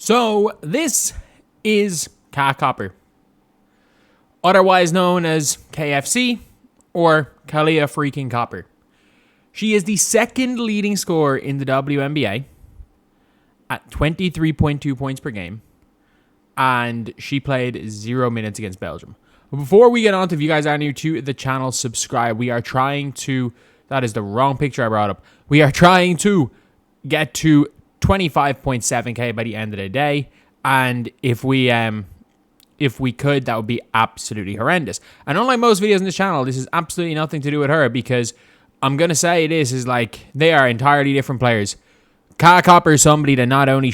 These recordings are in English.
So this is Kahleah Copper, otherwise known as KFC or Kahleah freaking Copper. She is the second leading scorer in the WNBA at 23.2 points per game, and she played 0 minutes against Belgium. But before we get on to, if you guys are new to the channel, subscribe. We are trying to, that is the wrong picture I brought up. We are trying to get to 25.7k by the end of the day, and if we could, that would be absolutely horrendous. And unlike most videos on this channel, this is absolutely nothing to do with her, because I'm gonna say this is like, they are entirely different players. Kahleah Copper is somebody that not only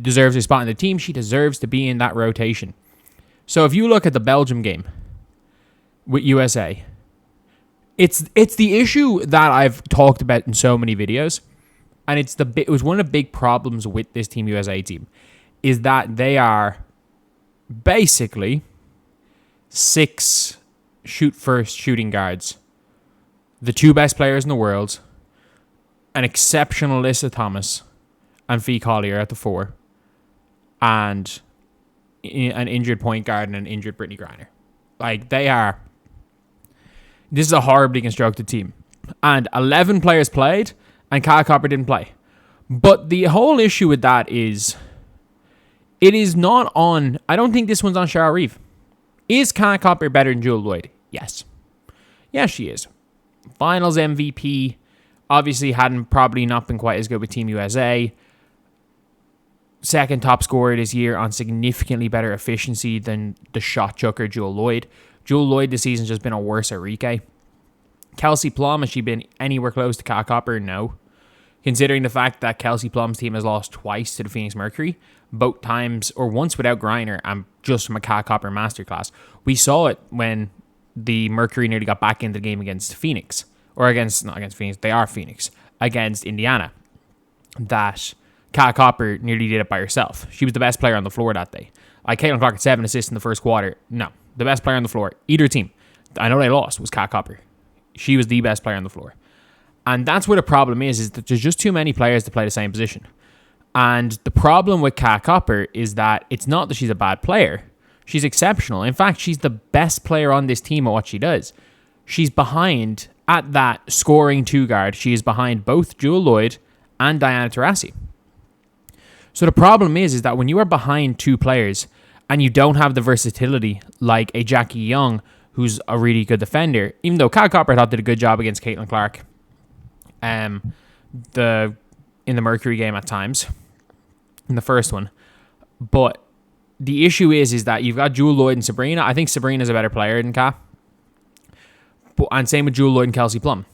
deserves a spot in the team, she deserves to be in that rotation. So if you look at the Belgium game with USA, it's the issue that I've talked about in so many videos, and it was one of the big problems with this Team USA team, is that they are basically 6 shoot-first shooting guards, the 2 best players in the world, an exceptional Alyssa Thomas, and Fee Collier at the 4, and an injured point guard and an injured Brittany Griner. Like, this is a horribly constructed team. And 11 players played, and Kahleah Copper didn't play. But the whole issue with that is, it is not on, I don't think this one's on Shara Reeve. Is Kahleah Copper better than Jewel Lloyd? Yes. Yes, she is. Finals MVP, obviously hadn't probably not been quite as good with Team USA. Second top scorer this year on significantly better efficiency than the shot chucker Jewel Lloyd. Jewel Lloyd this season's just been a worse Enrique. Kelsey Plum, has she been anywhere close to Kahleah Copper? No. Considering the fact that Kelsey Plum's team has lost twice to the Phoenix Mercury, both times, or once without Griner, and just from a Kahleah Copper masterclass. We saw it when the Mercury nearly got back into the game against Phoenix. Or not against Phoenix, they are Phoenix. Against Indiana. That Kahleah Copper nearly did it by herself. She was the best player on the floor that day. Like, Caitlin Clark had 7 assists in the first quarter. No. The best player on the floor, either team, I know they lost, was Kahleah Copper. She was the best player on the floor. And that's where the problem is that there's just too many players to play the same position. And the problem with Kahleah Copper is that it's not that she's a bad player. She's exceptional. In fact, she's the best player on this team at what she does. She's behind, at that scoring 2 guard, she is behind both Jewel Lloyd and Diana Taurasi. So the problem is that when you are behind 2 players and you don't have the versatility like a Jackie Young, who's a really good defender, even though Kahleah Copper I thought did a good job against Caitlin Clark in the Mercury game at times, in the first one. But the issue is that you've got Jewel Lloyd and Sabrina. I think Sabrina's a better player than Kahleah. And same with Jewel Lloyd and Kelsey Plum.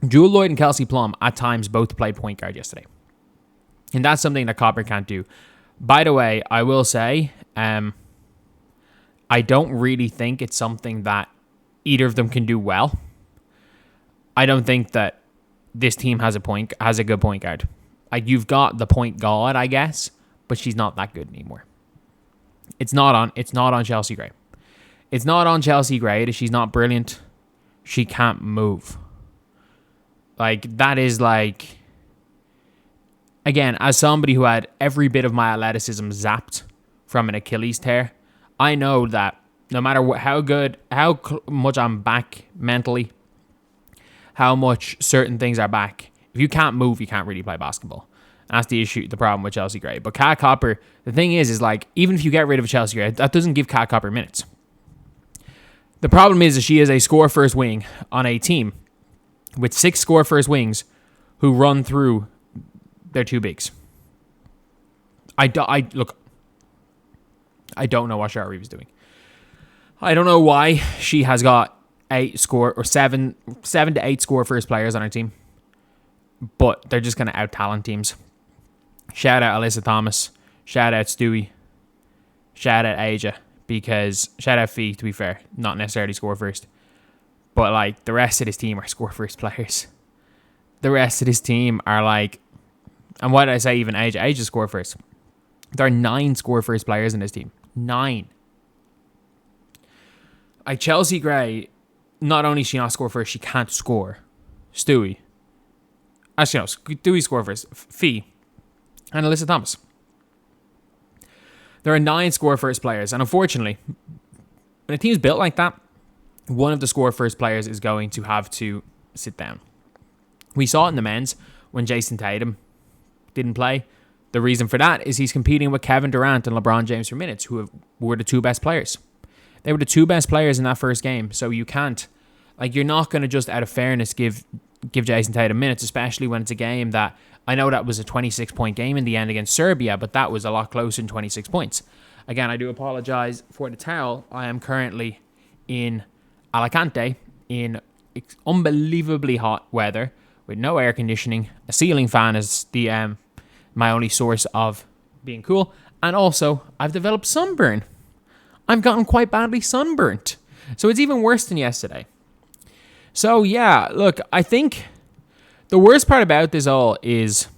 Jewel Lloyd and Kelsey Plum at times both played point guard yesterday. And that's something that Copper can't do. By the way, I will say, I don't really think it's something that either of them can do well. I don't think that this team has a good point guard. Like, you've got the point guard, I guess, but she's not that good anymore. It's not on Chelsea Gray. It's not on Chelsea Gray that she's not brilliant. She can't move. Like, that is like, again, as somebody who had every bit of my athleticism zapped from an Achilles tear, I know that no matter how much I'm back mentally, how much certain things are back, if you can't move, you can't really play basketball. And that's the problem with Chelsea Gray. But Kahleah Copper, the thing is like, even if you get rid of Chelsea Gray, that doesn't give Kahleah Copper minutes. The problem is that she is a score-first wing on a team with 6 score-first wings who run through their 2 bigs. I don't know what Shara Reeve is doing. I don't know why she has got 7 to 8 score-first players on her team, but they're just going to out-talent teams. Shout out Alyssa Thomas. Shout out Stewie. Shout out Asia. Because, shout out Fee, to be fair, not necessarily score first. But, like, the rest of this team are score first players. The rest of this team are, like, and why did I say even Asia? Asia score first. There are 9 score first players in this team. 9. Like, Chelsea Gray, not only is she not score first, she can't score. Stewie. Actually, no, Stewie score first. Fee. And Alyssa Thomas. There are 9 score first players, and unfortunately, when a team's built like that, one of the score first players is going to have to sit down. We saw it in the men's when Jason Tatum didn't play. The reason for that is he's competing with Kevin Durant and LeBron James for minutes, who were the 2 best players. They were the 2 best players in that first game, so you can't, you're not going to just out of fairness give Jason Tatum minutes, especially when it's a game that, I know that was a 26-point game in the end against Serbia, but that was a lot closer than 26 points. Again, I do apologize for the towel. I am currently in Alicante in unbelievably hot weather with no air conditioning. A ceiling fan is my only source of being cool. And also, I've developed sunburn. I've gotten quite badly sunburnt. So it's even worse than yesterday. So yeah, look, I think the worst part about this all is,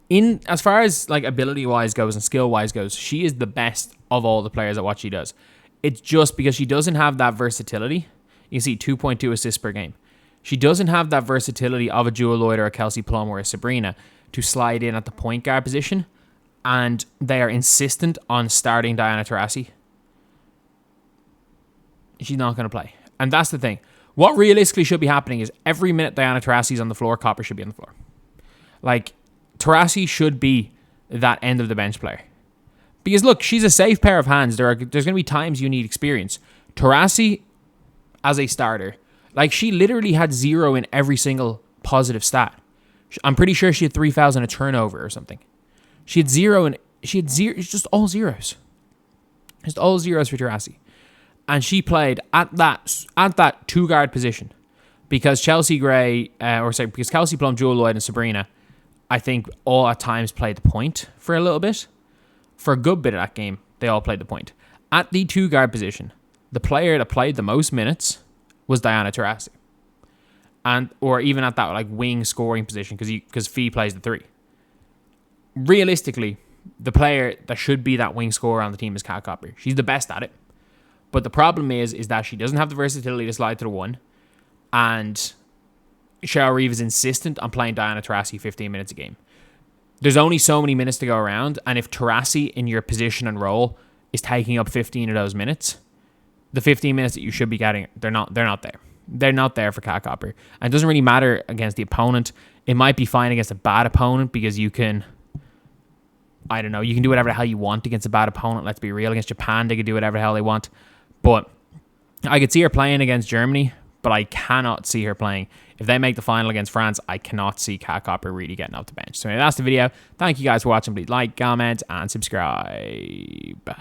in as far as ability-wise goes and skill-wise goes, she is the best of all the players at what she does. It's just because she doesn't have that versatility. You see 2.2 assists per game. She doesn't have that versatility of a Jewel Lloyd or a Kelsey Plum or a Breanna to slide in at the point guard position, and they are insistent on starting Diana Taurasi. She's not going to play. And that's the thing. What realistically should be happening is every minute Diana Taurasi's on the floor, Copper should be on the floor. Taurasi should be that end of the bench player. Because look, she's a safe pair of hands. There's going to be times you need experience. Taurasi, as a starter, she literally had 0 in every single positive stat. I'm pretty sure she had 3 fouls and a turnover or something. She had 0 and it's just all zeros. Just all zeros for Taurasi. And she played at that 2-guard position because Kelsey Plum, Jewel Lloyd, and Breanna, I think all at times played the point for a little bit. For a good bit of that game, they all played the point. At the 2-guard position, the player that played the most minutes was Diana Taurasi. Or even at that wing scoring position because Fee plays the 3. Realistically, the player that should be that wing scorer on the team is Kahleah Copper. She's the best at it. But the problem is that she doesn't have the versatility to slide to the 1. And Cheryl Reeve is insistent on playing Diana Taurasi 15 minutes a game. There's only so many minutes to go around. And if Taurasi in your position and role is taking up 15 of those minutes, the 15 minutes that you should be getting, they're not there. They're not there for Kahleah Copper. And it doesn't really matter against the opponent. It might be fine against a bad opponent because you can, you can do whatever the hell you want against a bad opponent. Let's be real. Against Japan, they could do whatever the hell they want. But I could see her playing against Germany, but I cannot see her playing. If they make the final against France, I cannot see Kahleah Copper really getting off the bench. So anyway, that's the video. Thank you guys for watching. Please like, comment, and subscribe.